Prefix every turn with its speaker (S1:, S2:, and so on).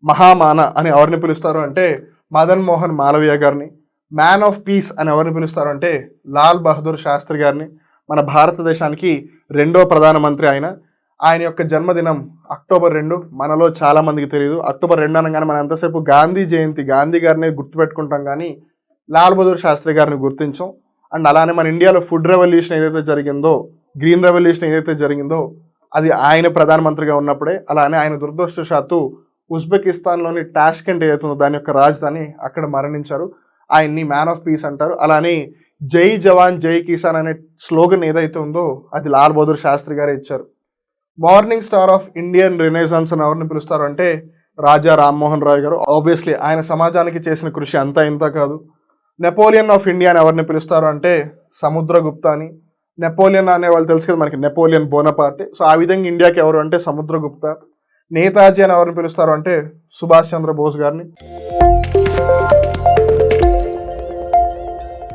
S1: మహామాన అని ఎవరిని పిలుస్తారు అంటే మదన్ మోహన్ మాలవీయ గారిని. మ్యాన్ ఆఫ్ పీస్ అని ఎవరిని పిలుస్తారు అంటే లాల్ బహదూర్ శాస్త్రి గారిని. మన భారతదేశానికి 2వ ప్రధానమంత్రి ఆయన. ఆయన యొక్క జన్మదినం అక్టోబర్ 2. మనలో చాలామందికి తెలియదు. అక్టోబర్ 2 అనగానే మనం ఎంతసేపు గాంధీ జయంతి, గాంధీ గారిని గుర్తుపెట్టుకుంటాం కానీ లాల్ బహదూర్ శాస్త్రి గారిని గుర్తించాం. అండ్ అలానే మన ఇండియాలో ఫుడ్ రెవల్యూషన్ ఏదైతే జరిగిందో, గ్రీన్ రెవల్యూషన్ ఏదైతే జరిగిందో అది ఆయన ప్రధానమంత్రిగా ఉన్నప్పుడే. అలానే ఆయన దురదృష్టవశాత్తు ఉజ్బెకిస్తాన్లోని టాష్కెంట్ ఏదైతే ఉందో దాని యొక్క రాజధాని అక్కడ మరణించారు. ఆయన్ని మ్యాన్ ఆఫ్ పీస్ అంటారు. అలానే జై జవాన్ జై కిసాన్ అనే స్లోగన్ ఏదైతే ఉందో అది లాల్ బహదూర్ శాస్త్రి గారే ఇచ్చారు. Morning star of Indian Renaissance అని ఎవరిని పిలుస్తారు అంటే రాజా రామ్మోహన్ రాయ్ గారు. ఆబ్వియస్లీ ఆయన సమాజానికి చేసిన కృషి అంతా ఇంత కాదు. నెపోలియన్ ఆఫ్ ఇండియా అని ఎవరిని పిలుస్తారు అంటే సముద్రగుప్త అని. నెపోలియన్ అనే వాళ్ళు తెలుసు కదా మనకి, నెపోలియన్ బోనపార్టే. సో ఆ విధంగా ఇండియాకి ఎవరు అంటే సముద్రగుప్త. నేతాజీ అని ఎవరిని పిలుస్తారు అంటే సుభాష్ చంద్రబోస్ గారిని.